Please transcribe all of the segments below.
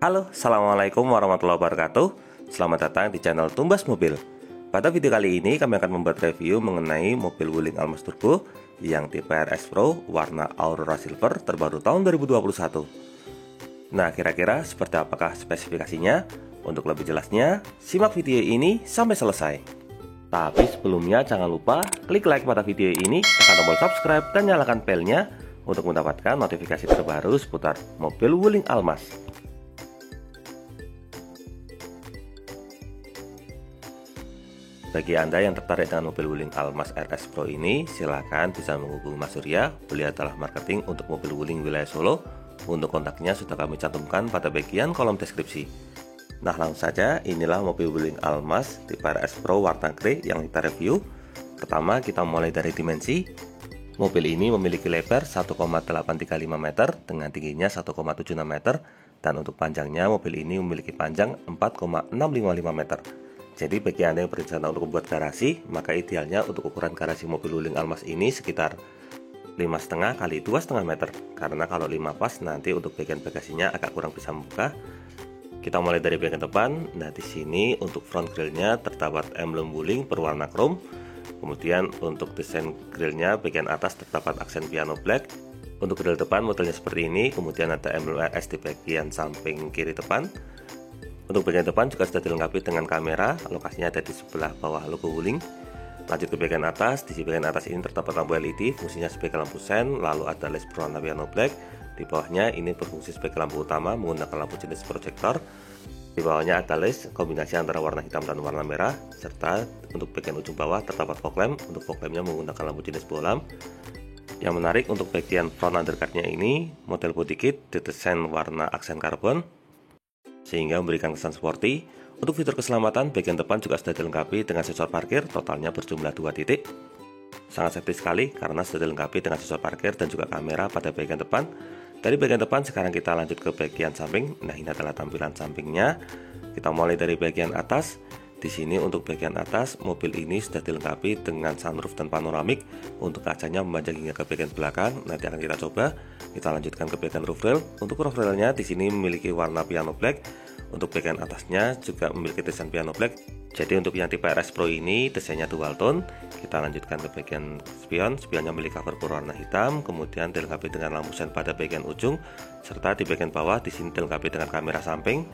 Halo, Assalamualaikum warahmatullahi wabarakatuh. Selamat datang di channel Tumbas Mobil. Pada video kali ini kami akan membuat review mengenai mobil Wuling Almas Turbo yang tipe RS Pro warna Aurora Silver terbaru tahun 2021. Nah, kira-kira seperti apakah spesifikasinya? Untuk lebih jelasnya, simak video ini sampai selesai. Tapi sebelumnya jangan lupa klik like pada video ini, tekan tombol subscribe dan nyalakan belnya untuk mendapatkan notifikasi terbaru seputar mobil Wuling Almas. Bagi Anda yang tertarik dengan mobil Wuling Almas RS Pro ini, silakan bisa menghubungi Mas Surya. Beliau adalah marketing untuk mobil Wuling wilayah Solo. Untuk kontaknya sudah kami cantumkan pada bagian kolom deskripsi. Nah, langsung saja, inilah mobil Wuling Almas tipe RS Pro warna grey yang kita review. Pertama, kita mulai dari dimensi. Mobil ini memiliki lebar 1,835 meter dengan tingginya 1,76 meter, dan untuk panjangnya mobil ini memiliki panjang 4,655 meter. Jadi bagi Anda yang berencana untuk membuat garasi, maka idealnya untuk ukuran garasi mobil Wuling Almas ini sekitar 5,5 kali 2,5 meter. Karena kalau 5 pas, nanti untuk bagian bagasinya agak kurang bisa membuka. Kita mulai dari bagian depan. Nah, di sini untuk front grillnya terdapat emblem Wuling berwarna chrome. Kemudian untuk desain grillnya bagian atas terdapat aksen piano black. Untuk grill depan modelnya seperti ini. Kemudian ada emblem RS di bagian samping kiri depan. Untuk bagian depan juga sudah dilengkapi dengan kamera. Lokasinya ada di sebelah bawah logo Wuling. Lanjut ke bagian atas. Di bagian atas ini terdapat lampu LED, fungsinya sebagai lampu sen. Lalu ada led berwarna piano black. Di bawahnya ini berfungsi sebagai lampu utama menggunakan lampu jenis proyektor. Di bawahnya ada led kombinasi antara warna hitam dan warna merah. Serta untuk bagian ujung bawah terdapat fog lamp. Untuk fog lampnya menggunakan lampu jenis bolam. Yang menarik untuk bagian front undercutnya ini, model body kit didesain warna aksen karbon sehingga memberikan kesan sporty. Untuk fitur keselamatan, bagian depan juga sudah dilengkapi dengan sensor parkir, totalnya berjumlah 2 titik. Sangat safety sekali karena sudah dilengkapi dengan sensor parkir dan juga kamera pada bagian depan. Dari bagian depan sekarang kita lanjut ke bagian samping. Nah, ini adalah tampilan sampingnya. Kita mulai dari bagian atas. Di sini untuk bagian atas, mobil ini sudah dilengkapi dengan sunroof dan panoramik. Untuk kacanya memanjang hingga ke bagian belakang. Nanti akan kita coba. Kita lanjutkan ke bagian roof rail. Untuk roof railnya di sini memiliki warna piano black. Untuk bagian atasnya juga memiliki desain piano black. Jadi untuk yang tipe RS Pro ini desainnya dual tone. Kita lanjutkan ke bagian spion. Spionnya memiliki cover berwarna hitam, kemudian dilengkapi dengan lampu sen pada bagian ujung, serta di bagian bawah di sini dilengkapi dengan kamera samping.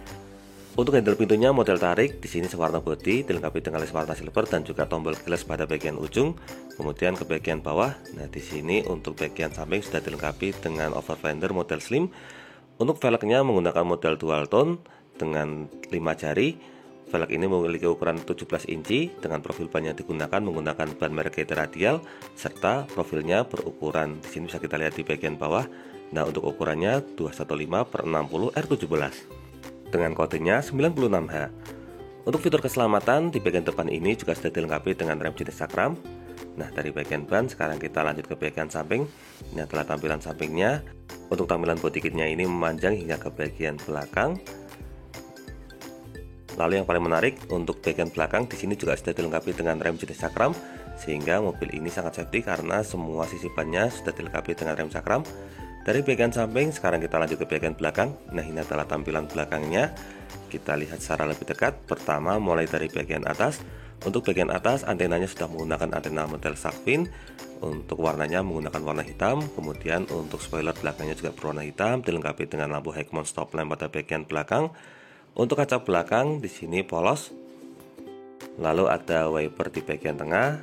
Untuk handle pintunya model tarik, di sini sewarna bodi, dilengkapi dengan led warna silver dan juga tombol keyless pada bagian ujung. Kemudian ke bagian bawah, nah di sini untuk bagian samping sudah dilengkapi dengan over fender model slim. Untuk velgnya menggunakan model dual tone dengan 5 jari. Velg ini memiliki ukuran 17 inci dengan profil ban yang digunakan menggunakan ban merek GT radial, serta profilnya berukuran, di sini bisa kita lihat di bagian bawah. Nah, untuk ukurannya 215/60 R17 dengan kodenya 96H. Untuk fitur keselamatan di bagian depan ini juga sudah dilengkapi dengan rem jenis Sakram. Nah, dari bagian ban sekarang kita lanjut ke bagian samping. Ini adalah tampilan sampingnya. Untuk tampilan body kitnya ini memanjang hingga ke bagian belakang. Lalu yang paling menarik untuk bagian belakang di sini juga sudah dilengkapi dengan rem jenis Sakram, sehingga mobil ini sangat safety karena semua sisi bannya sudah dilengkapi dengan rem Sakram. Dari bagian samping sekarang kita lanjut ke bagian belakang. Nah, ini adalah tampilan belakangnya. Kita lihat secara lebih dekat. Pertama mulai dari bagian atas. Untuk bagian atas antenanya sudah menggunakan antena model shark fin. Untuk warnanya menggunakan warna hitam. Kemudian untuk spoiler belakangnya juga berwarna hitam, dilengkapi dengan lampu high mount stop lamp pada bagian belakang. Untuk kaca belakang di sini polos. Lalu ada wiper di bagian tengah.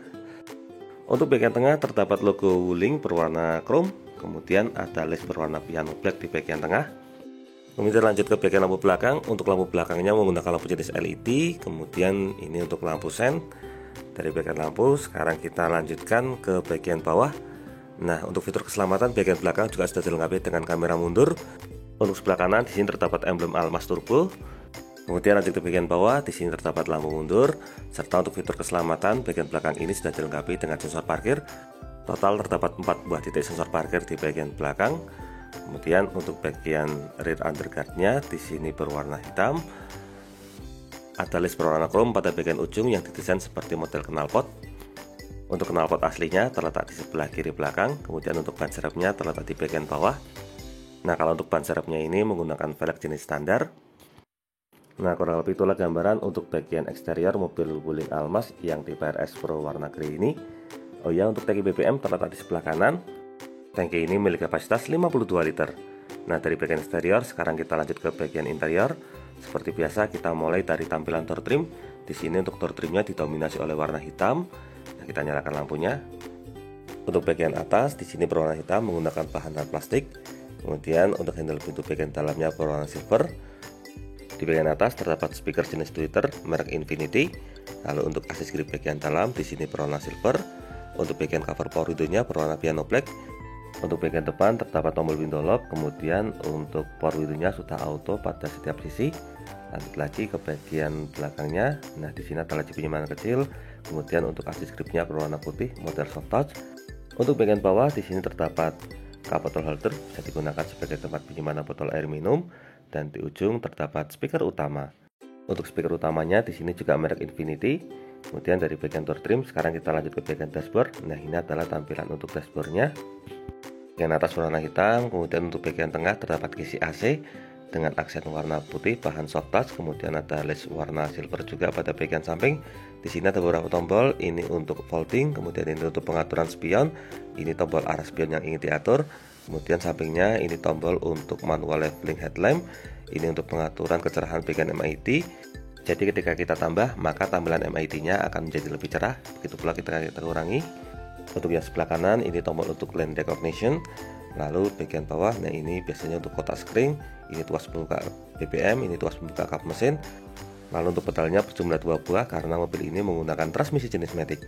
Untuk bagian tengah terdapat logo Wuling berwarna chrome. Kemudian ada led berwarna piano black di bagian tengah. Kemudian lanjut ke bagian lampu belakang. Untuk lampu belakangnya menggunakan lampu jenis LED. Kemudian ini untuk lampu sen. Dari bagian lampu sekarang kita lanjutkan ke bagian bawah. Nah, untuk fitur keselamatan bagian belakang juga sudah dilengkapi dengan kamera mundur. Untuk sebelah kanan di sini terdapat emblem Almas Turbo. Kemudian lanjut ke bagian bawah, di sini terdapat lampu mundur, serta untuk fitur keselamatan bagian belakang ini sudah dilengkapi dengan sensor parkir. Total terdapat 4 buah titik sensor parkir di bagian belakang. Kemudian untuk bagian rear underguardnya di sini berwarna hitam. Ada led berwarna chrome pada bagian ujung yang didesain seperti model knalpot. Untuk knalpot aslinya terletak di sebelah kiri belakang. Kemudian untuk ban serepnya terletak di bagian bawah. Nah, kalau untuk ban serepnya ini menggunakan velg jenis standar. Nah, kurang lebih itulah gambaran untuk bagian eksterior mobil Wuling Almas yang tipe RS Pro warna grey ini. Oh ya, untuk tangki BBM terletak di sebelah kanan. Tangki ini memiliki kapasitas 52 liter. Nah, dari bagian eksterior sekarang kita lanjut ke bagian interior. Seperti biasa kita mulai dari tampilan door trim. Di sini untuk door trimnya didominasi oleh warna hitam. Nah, kita nyalakan lampunya. Untuk bagian atas di sini berwarna hitam menggunakan bahan plastik. Kemudian untuk handle pintu bagian dalamnya berwarna silver. Di bagian atas terdapat speaker jenis tweeter merek Infinity. Lalu untuk akses grip bagian dalam di sini berwarna silver. Untuk bagian cover power window-nya berwarna piano black. Untuk bagian depan terdapat tombol window lock. Kemudian untuk power window-nya sudah auto pada setiap sisi. Lanjut lagi ke bagian belakangnya. Nah, di sini ada laci penyimpanan kecil. Kemudian untuk akses gripnya berwarna putih, model soft touch. Untuk bagian bawah di sini terdapat cup bottle holder, bisa digunakan sebagai tempat penyimpanan botol air minum. Dan di ujung terdapat speaker utama. Untuk speaker utamanya di sini juga merek Infinity. Kemudian dari bagian door trim sekarang kita lanjut ke bagian dashboard. Nah, ini adalah tampilan untuk dashboardnya. Bagian atas warna hitam, kemudian untuk bagian tengah terdapat kisi AC dengan aksen warna putih, bahan soft touch. Kemudian ada list warna silver juga pada bagian samping. Di sini ada beberapa tombol. Ini untuk folding, kemudian ini untuk pengaturan spion. Ini tombol arah spion yang ingin diatur. Kemudian sampingnya ini tombol untuk manual leveling headlamp. Ini untuk pengaturan kecerahan bagian MID. Jadi ketika kita tambah maka tampilan MID-nya akan menjadi lebih cerah. Begitu pula kita kurangi. Untuk yang sebelah kanan ini tombol untuk lane recognition. Lalu bagian bawah, nah ini biasanya untuk kotak screen. Ini tuas pembuka BBM, ini tuas pembuka kap mesin. Lalu untuk pedalnya berjumlah 2 buah karena mobil ini menggunakan transmisi jenis matic.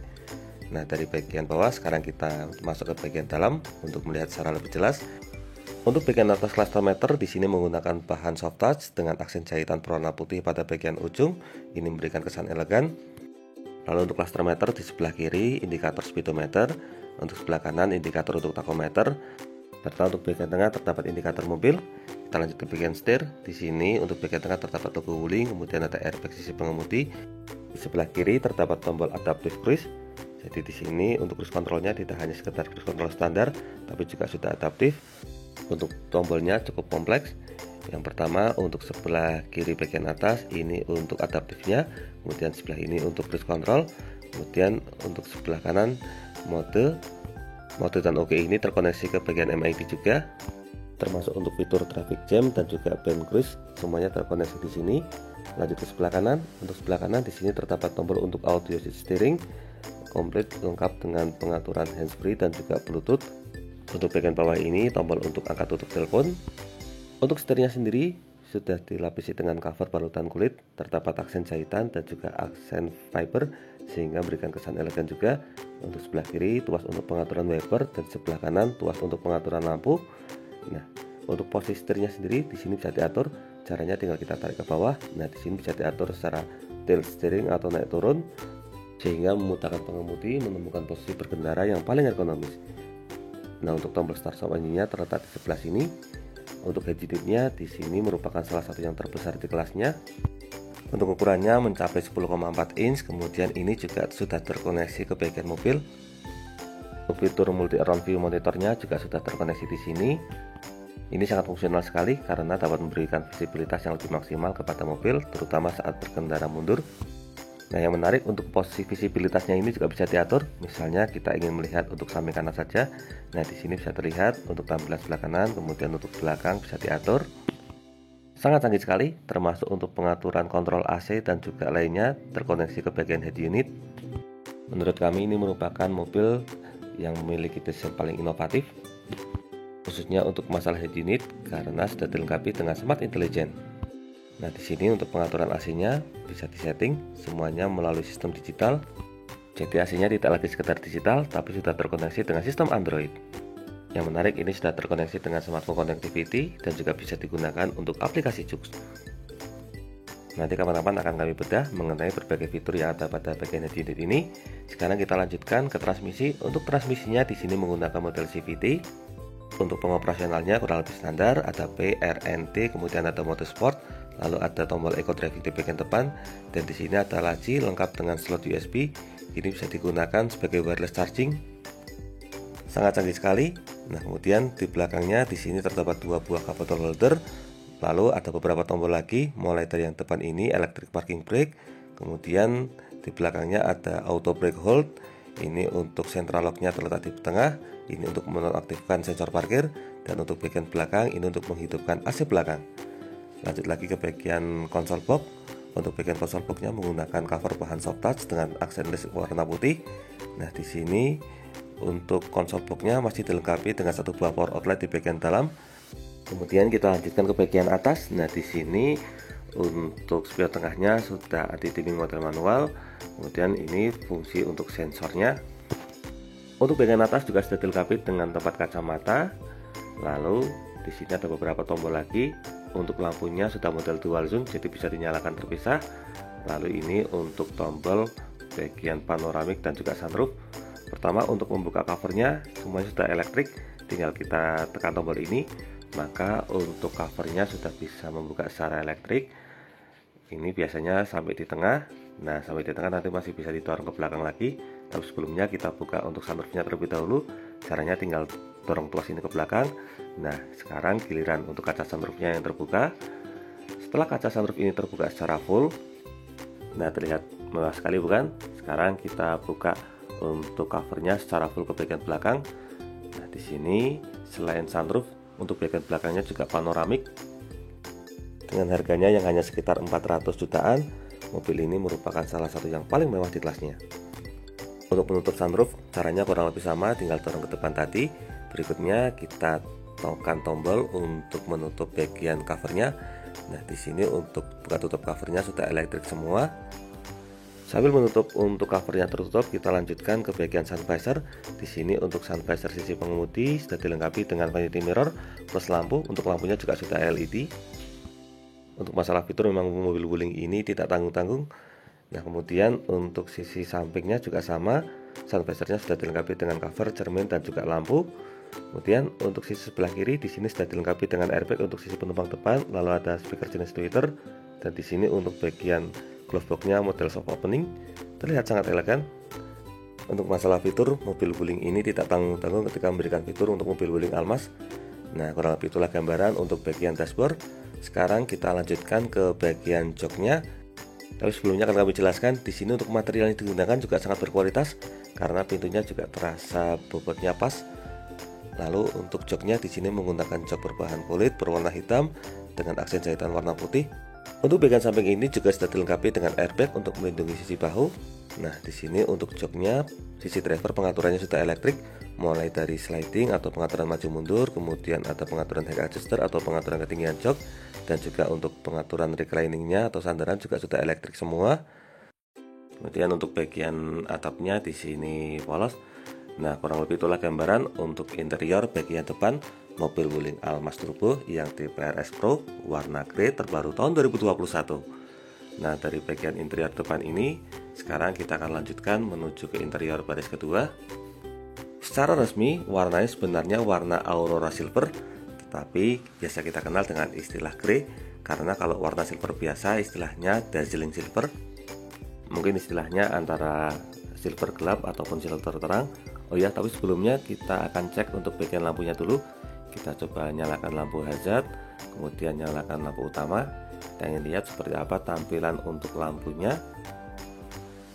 Nah, dari bagian bawah sekarang kita masuk ke bagian dalam untuk melihat secara lebih jelas. Untuk bagian atas cluster meter di sini menggunakan bahan soft touch dengan aksen jahitan berwarna putih pada bagian ujung. Ini memberikan kesan elegan. Lalu untuk cluster meter di sebelah kiri indikator speedometer, untuk sebelah kanan indikator untuk tachometer, serta untuk bagian tengah terdapat indikator mobil. Kita lanjut ke bagian setir. Di sini untuk bagian tengah terdapat logo Wuling, kemudian ada airbag sisi pengemudi. Di sebelah kiri terdapat tombol adaptive cruise. Jadi di sini untuk cruise controlnya tidak hanya sekedar cruise control standar, tapi juga sudah adaptif. Untuk tombolnya cukup kompleks. Yang pertama untuk sebelah kiri bagian atas ini untuk adaptifnya, kemudian sebelah ini untuk cruise control, kemudian untuk sebelah kanan mode dan OK ini terkoneksi ke bagian MID juga, termasuk untuk fitur traffic jam dan juga band cruise semuanya terkoneksi di sini. Lanjut ke sebelah kanan. Untuk sebelah kanan di sini terdapat tombol untuk audio steering, komplit lengkap dengan pengaturan handsfree dan juga Bluetooth. Untuk bagian bawah ini tombol untuk angkat tutup telepon. Untuk setirnya sendiri sudah dilapisi dengan cover balutan kulit, terdapat aksen jahitan dan juga aksen fiber sehingga memberikan kesan elegan juga. Untuk sebelah kiri tuas untuk pengaturan wiper dan sebelah kanan tuas untuk pengaturan lampu. Nah, untuk posisi setirnya sendiri di sini bisa diatur. Caranya tinggal kita tarik ke bawah. Nah, di sini bisa diatur secara tilt steering atau naik turun sehingga memudahkan pengemudi menemukan posisi berkendara yang paling ergonomis. Nah, untuk tombol start stop engine-nya terletak di sebelah sini. Untuk head unit-nya di sini merupakan salah satu yang terbesar di kelasnya. Untuk ukurannya mencapai 10,4 inch, kemudian ini juga sudah terkoneksi ke bagian mobil. Untuk fitur multi around view monitornya juga sudah terkoneksi di sini. Ini sangat fungsional sekali karena dapat memberikan visibilitas yang lebih maksimal kepada mobil, terutama saat berkendara mundur. Nah, yang menarik untuk posisi visibilitasnya ini juga bisa diatur. Misalnya kita ingin melihat untuk samping kanan saja. Nah, di sini bisa terlihat untuk tampilan sebelah kanan, kemudian untuk belakang bisa diatur. Sangat canggih sekali, termasuk untuk pengaturan kontrol AC dan juga lainnya terkoneksi ke bagian head unit. Menurut kami ini merupakan mobil yang memiliki desain paling inovatif, khususnya untuk masalah head unit karena sudah dilengkapi dengan smart intelligence. Nah, di sini untuk pengaturan AC-nya bisa disetting semuanya melalui sistem digital. Jadi AC-nya tidak lagi sekedar digital, tapi sudah terkoneksi dengan sistem Android. Yang menarik ini sudah terkoneksi dengan smartphone connectivity dan juga bisa digunakan untuk aplikasi Joox. Nanti kapan-kapan akan kami bedah mengenai berbagai fitur yang ada pada bagian head unit ini. Sekarang kita lanjutkan ke transmisi. Untuk transmisinya di sini menggunakan model CVT. Untuk pengoperasionalnya kurang lebih standar, ada P, R, N, T, kemudian ada mode sport, lalu ada tombol eco driving di bagian depan, dan di sini ada laci lengkap dengan slot USB. Ini bisa digunakan sebagai wireless charging. Sangat canggih sekali. Nah, kemudian di belakangnya di sini terdapat 2 buah cup bottle holder Lalu ada beberapa tombol lagi, mulai dari yang depan ini electric parking brake, kemudian di belakangnya ada auto brake hold. Ini untuk central locknya terletak di tengah, ini untuk menonaktifkan sensor parkir, dan untuk bagian belakang ini untuk menghidupkan AC belakang. Lanjut lagi ke bagian konsol box. Untuk bagian konsol boxnya menggunakan cover bahan soft touch dengan aksen list warna putih. Nah, di sini untuk konsol boxnya masih dilengkapi dengan satu buah power outlet di bagian dalam. Kemudian kita lanjutkan ke bagian atas. Nah, di sini untuk spion tengahnya sudah anti dimming mode manual. Kemudian ini fungsi untuk sensornya. Untuk bagian atas juga sudah dilengkapi dengan tempat kacamata. Lalu di sini ada beberapa tombol lagi. Untuk lampunya sudah model dual zoom, jadi bisa dinyalakan terpisah. Lalu ini untuk tombol bagian panoramik dan juga sunroof. Pertama, untuk membuka covernya semuanya sudah elektrik, tinggal kita tekan tombol ini, maka untuk covernya sudah bisa membuka secara elektrik. Ini biasanya sampai di tengah. Nah, sampai di tengah nanti masih bisa didorong ke belakang lagi, tapi sebelumnya kita buka untuk sunroofnya terlebih dahulu. Caranya tinggal dorong tuas ini ke belakang. Nah, sekarang giliran untuk kaca sunroofnya yang terbuka. Setelah kaca sunroof ini terbuka secara full, nah terlihat mewah sekali bukan? Sekarang kita buka untuk covernya secara full ke bagian belakang. Nah, di sini selain sunroof, untuk bagian belakangnya juga panoramik. Dengan harganya yang hanya sekitar 400 jutaan, mobil ini merupakan salah satu yang paling mewah di kelasnya. Untuk menutup sunroof, caranya kurang lebih sama, tinggal dorong ke depan tadi. Berikutnya kita tekan tombol untuk menutup bagian covernya. Nah, di sini untuk buka tutup covernya sudah elektrik semua. Sambil menutup untuk covernya tertutup, kita lanjutkan ke bagian sun visor. Di sini untuk sun visor sisi pengemudi sudah dilengkapi dengan vanity mirror plus lampu. Untuk lampunya juga sudah LED. Untuk masalah fitur memang mobil Wuling ini tidak tanggung-tanggung. Nah, kemudian untuk sisi sampingnya juga sama. Sun visornya sudah dilengkapi dengan cover, cermin dan juga lampu. Kemudian untuk sisi sebelah kiri di sini sudah dilengkapi dengan airbag untuk sisi penumpang depan, lalu ada speaker jenis tweeter, dan di sini untuk bagian glove boxnya model soft opening, terlihat sangat elegan. Untuk masalah fitur, mobil Wuling ini tidak tanggung-tanggung ketika memberikan fitur untuk mobil Wuling Almas. Nah, kurang lebih itulah gambaran untuk bagian dashboard. Sekarang kita lanjutkan ke bagian joknya. Tapi sebelumnya akan kami jelaskan, di sini untuk material yang digunakan juga sangat berkualitas karena pintunya juga terasa bobotnya pas. Lalu untuk joknya di sini menggunakan jok berbahan kulit berwarna hitam dengan aksen jahitan warna putih. Untuk bagian samping ini juga sudah dilengkapi dengan airbag untuk melindungi sisi bahu. Nah, di sini untuk joknya, sisi driver pengaturannya sudah elektrik, mulai dari sliding atau pengaturan maju mundur, kemudian ada pengaturan head adjuster atau pengaturan ketinggian jok, dan juga untuk pengaturan recliningnya atau sandaran juga sudah elektrik semua. Kemudian untuk bagian atapnya di sini polos. Nah, kurang lebih itulah gambaran untuk interior bagian depan mobil Wuling Almas Turbo yang tipe RS Pro warna grey terbaru tahun 2021. Nah, dari bagian interior depan ini, sekarang kita akan lanjutkan menuju ke interior baris kedua. Secara resmi, warnanya sebenarnya warna Aurora Silver, tetapi biasa kita kenal dengan istilah grey, karena kalau warna silver biasa istilahnya dazzling silver. Mungkin istilahnya antara silver gelap ataupun silver terang. Oh ya, tapi sebelumnya kita akan cek untuk bagian lampunya dulu. Kita coba nyalakan lampu hazard, kemudian nyalakan lampu utama. Kita ingin lihat seperti apa tampilan untuk lampunya.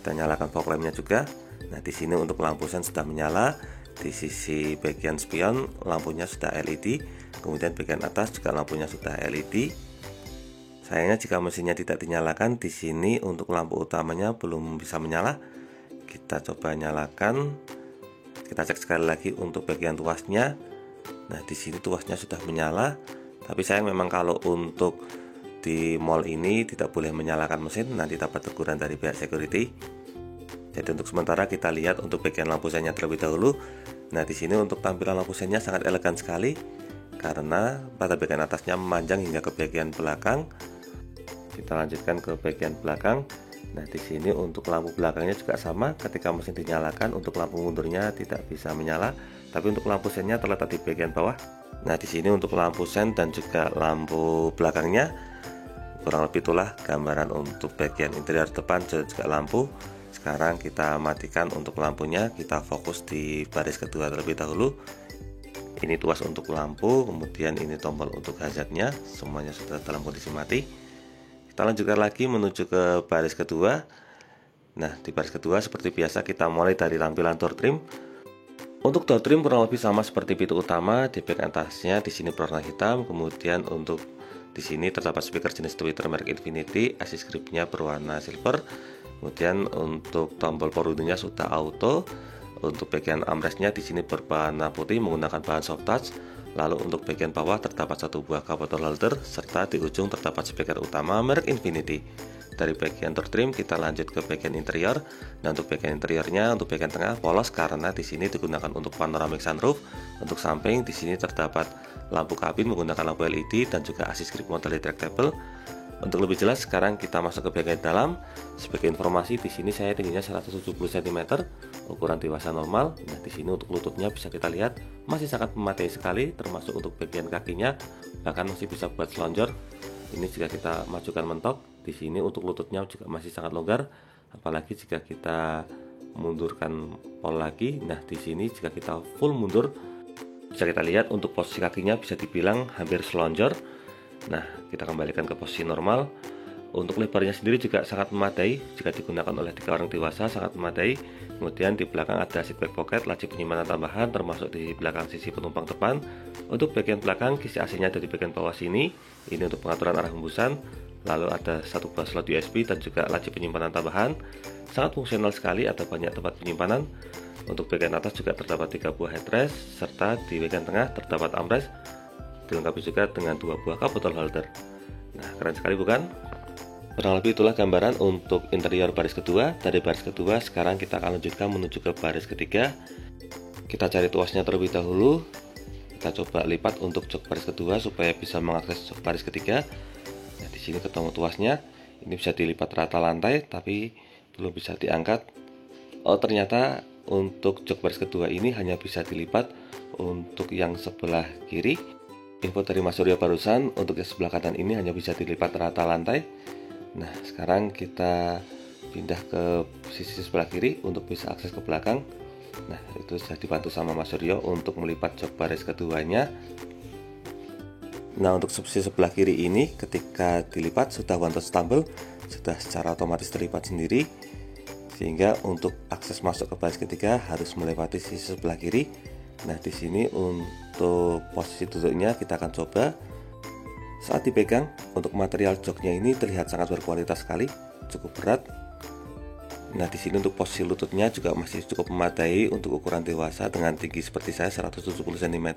Kita nyalakan fog lampnya juga. Nah, di sini untuk lampu sen sudah menyala. Di sisi bagian spion lampunya sudah LED. Kemudian bagian atas juga lampunya sudah LED. Sayangnya jika mesinnya tidak dinyalakan, di sini untuk lampu utamanya belum bisa menyala. Kita coba nyalakan. Kita cek sekali lagi untuk bagian tuasnya. Nah, di sini tuasnya sudah menyala. Tapi sayang memang kalau untuk di mall ini tidak boleh menyalakan mesin, nanti dapat teguran dari pihak security. Jadi untuk sementara kita lihat untuk bagian lampu sennya terlebih dahulu. Nah, di sini untuk tampilan lampu sennya sangat elegan sekali karena pada bagian atasnya memanjang hingga ke bagian belakang. Kita lanjutkan ke bagian belakang. Nah, di sini untuk lampu belakangnya juga sama, ketika mesin dinyalakan untuk lampu mundurnya tidak bisa menyala, tapi untuk lampu sennya terletak di bagian bawah. Nah, di sini untuk lampu sen dan juga lampu belakangnya, kurang lebih itulah gambaran untuk bagian interior depan dan juga lampu. Sekarang kita matikan untuk lampunya, kita fokus di baris kedua terlebih dahulu. Ini tuas untuk lampu, kemudian ini tombol untuk hazardnya, semuanya sudah dalam kondisi mati. Kita lanjutkan lagi menuju ke baris kedua. Nah, di baris kedua seperti biasa kita mulai dari tampilan door trim. Untuk door trim kurang lebih sama seperti pintu utama, di bagian atasnya di sini berwarna hitam, kemudian untuk di sini terdapat speaker jenis tweeter merek Infinity, assist gripnya berwarna silver. Kemudian untuk tombol power window-nya sudah auto. Untuk bagian armrestnya di sini berwarna putih menggunakan bahan soft touch. Lalu untuk bagian bawah terdapat satu buah cup bottle holder serta di ujung terdapat speaker utama merek Infinity. Dari bagian door trim kita lanjut ke bagian interior. Nah, untuk bagian interiornya, untuk bagian tengah polos karena di sini digunakan untuk panoramic sunroof. Untuk samping di sini terdapat lampu kabin menggunakan lampu LED dan juga assist grip model retractable. Untuk lebih jelas sekarang kita masuk ke bagian dalam. Sebagai informasi di sini saya tingginya 170 cm, ukuran dewasa normal. Nah, di sini untuk lututnya bisa kita lihat masih sangat memadai sekali, termasuk untuk bagian kakinya bahkan masih bisa buat selonjor. Ini jika kita majukan mentok, di sini untuk lututnya juga masih sangat longgar, apalagi jika kita mundurkan pol lagi. Nah, di sini jika kita full mundur bisa kita lihat untuk posisi kakinya bisa dibilang hampir selonjor. Nah, kita kembalikan ke posisi normal. Untuk lebarnya sendiri juga sangat memadai, jika digunakan oleh 3 orang dewasa sangat memadai. Kemudian di belakang ada seat back pocket, laci penyimpanan tambahan termasuk di belakang sisi penumpang depan. Untuk bagian belakang kisi AC-nya ada di bagian bawah sini. Ini untuk pengaturan arah hembusan. Lalu ada satu buah slot USB dan juga laci penyimpanan tambahan. Sangat fungsional sekali, ada banyak tempat penyimpanan. Untuk bagian atas juga terdapat 3 buah headrest serta di bagian tengah terdapat armrest. Dilengkapi juga dengan 2 buah cup bottle holder. Nah, keren sekali bukan? Kurang lebih itulah gambaran untuk interior baris kedua. Dari baris kedua sekarang kita akan lanjutkan menuju ke baris ketiga. Kita cari tuasnya terlebih dahulu. Kita coba lipat untuk jok baris kedua supaya bisa mengakses jok baris ketiga. Nah, di sini ketemu tuasnya. Ini bisa dilipat rata lantai tapi belum bisa diangkat. Oh, ternyata untuk jok baris kedua ini hanya bisa dilipat untuk yang sebelah kiri. Info dari Mas Surya barusan, untuk yang sebelah kanan ini hanya bisa dilipat rata lantai. Nah, sekarang kita pindah ke sisi sebelah kiri untuk bisa akses ke belakang. Nah, itu sudah dibantu sama Mas Suryo untuk melipat jok baris keduanya. Nah, untuk sisi sebelah kiri ini ketika dilipat sudah one touch tumble, sudah secara otomatis terlipat sendiri. Sehingga untuk akses masuk ke baris ketiga harus melewati sisi sebelah kiri. Nah, di sini untuk posisi duduknya kita akan coba. Saat dipegang, untuk material joknya ini terlihat sangat berkualitas sekali, cukup berat. Nah, di sini untuk posisi lututnya juga masih cukup memadai untuk ukuran dewasa dengan tinggi seperti saya 170 cm.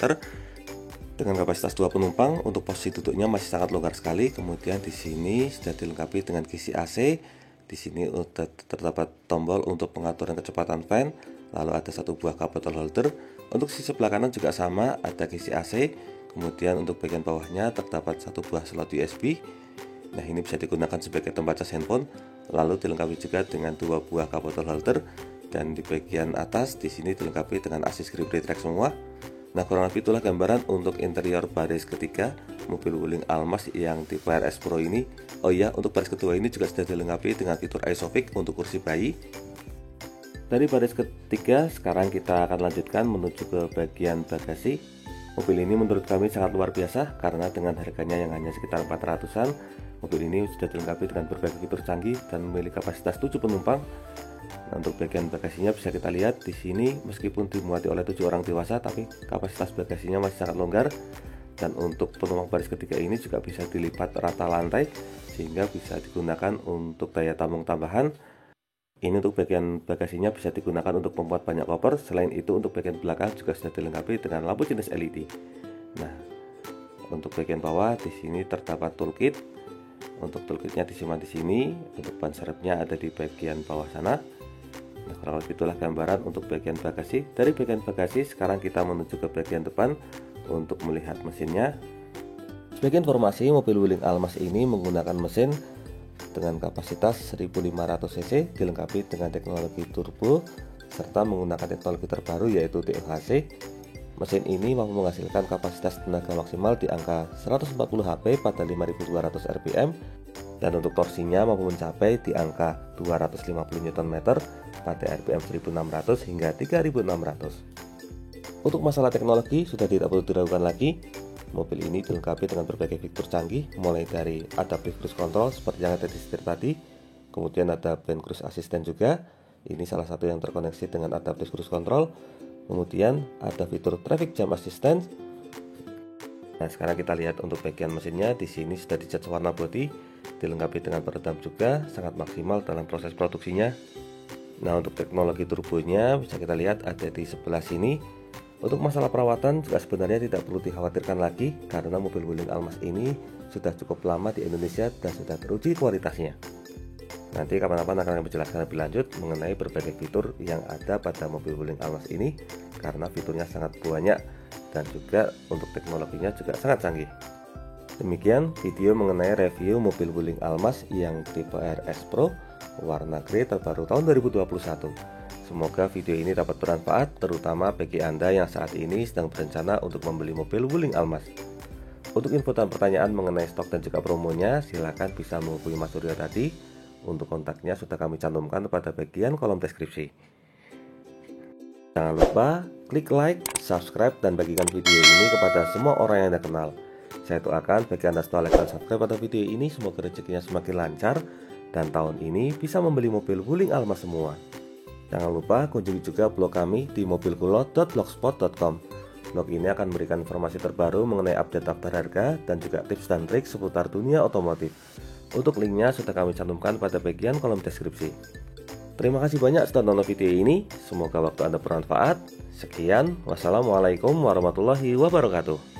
Dengan kapasitas 2 penumpang, untuk posisi duduknya masih sangat longgar sekali. Kemudian di sini sudah dilengkapi dengan kisi AC. Di sini terdapat tombol untuk pengaturan kecepatan fan. Lalu ada satu buah cup bottle holder. Untuk sisi sebelah kanan juga sama, ada kisi AC. Kemudian untuk bagian bawahnya terdapat satu buah slot USB. Nah, ini bisa digunakan sebagai tempat cas handphone. Lalu dilengkapi juga dengan 2 buah cup bottle holder. Dan di bagian atas di sini dilengkapi dengan assist grip retract semua. Nah, kurang lebih itulah gambaran untuk interior baris ketiga mobil Wuling Almas yang tipe RS Pro ini. Oh iya, untuk baris kedua ini juga sudah dilengkapi dengan fitur Isofix untuk kursi bayi. Dari baris ketiga sekarang kita akan lanjutkan menuju ke bagian bagasi. Mobil ini menurut kami sangat luar biasa karena dengan harganya yang hanya sekitar 400-an, mobil ini sudah dilengkapi dengan berbagai fitur canggih dan memiliki kapasitas 7 penumpang. Nah, untuk bagian bagasinya bisa kita lihat di sini meskipun dimuati oleh 7 orang dewasa tapi kapasitas bagasinya masih sangat longgar. Dan untuk penumpang baris ketiga ini juga bisa dilipat rata lantai sehingga bisa digunakan untuk daya tampung tambahan. Ini untuk bagian bagasinya bisa digunakan untuk memuat banyak koper. Selain itu untuk bagian belakang juga sudah dilengkapi dengan lampu jenis LED. Nah, untuk bagian bawah di sini terdapat toolkit. Untuk toolkitnya disimpan di sini. Untuk ban serepnya ada di bagian bawah sana. Nah, kurang lebih itulah gambaran untuk bagian bagasi. Dari bagian bagasi sekarang kita menuju ke bagian depan untuk melihat mesinnya. Sebagai informasi, mobil Wuling Almas ini menggunakan mesin dengan kapasitas 1500 cc dilengkapi dengan teknologi turbo serta menggunakan teknologi terbaru yaitu TFHC. Mesin ini mampu menghasilkan kapasitas tenaga maksimal di angka 140 HP pada 5200 rpm dan untuk torsinya mampu mencapai di angka 250 Nm pada rpm 1600 hingga 3600. Untuk masalah teknologi sudah tidak perlu diragukan lagi. Mobil ini dilengkapi dengan berbagai fitur canggih, mulai dari adaptive cruise control seperti yang ada di setir tadi, kemudian ada blind cruise assistant juga. Ini salah satu yang terkoneksi dengan adaptive cruise control. Kemudian ada fitur traffic jam assistant. Nah, sekarang kita lihat untuk bagian mesinnya. Di sini sudah dicat warna bodi, dilengkapi dengan peredam juga, sangat maksimal dalam proses produksinya. Nah, untuk teknologi turbonya bisa kita lihat ada di sebelah sini. Untuk masalah perawatan juga sebenarnya tidak perlu dikhawatirkan lagi, karena mobil Wuling Almas ini sudah cukup lama di Indonesia dan sudah teruji kualitasnya. Nanti kapan-kapan akan menjelaskan lebih lanjut mengenai berbagai fitur yang ada pada mobil Wuling Almas ini, karena fiturnya sangat banyak dan juga untuk teknologinya juga sangat canggih. Demikian video mengenai review mobil Wuling Almas yang tipe RS Pro warna grey terbaru tahun 2021. Semoga video ini dapat bermanfaat, terutama bagi Anda yang saat ini sedang berencana untuk membeli mobil Wuling Almas. Untuk info dan pertanyaan mengenai stok dan juga promonya, silakan bisa menghubungi Mas Surya tadi. Untuk kontaknya sudah kami cantumkan pada bagian kolom deskripsi. Jangan lupa klik like, subscribe, dan bagikan video ini kepada semua orang yang Anda kenal. Saya doakan bagi Anda setelah like dan subscribe pada video ini, semoga rezekinya semakin lancar dan tahun ini bisa membeli mobil Wuling Almas semua. Jangan lupa kunjungi juga blog kami di mobilkulo.blogspot.com. Blog ini akan memberikan informasi terbaru mengenai update daftar harga dan juga tips dan trik seputar dunia otomotif. Untuk linknya sudah kami cantumkan pada bagian kolom deskripsi. Terima kasih banyak sudah nonton video ini. Semoga waktu Anda bermanfaat. Sekian, wassalamualaikum warahmatullahi wabarakatuh.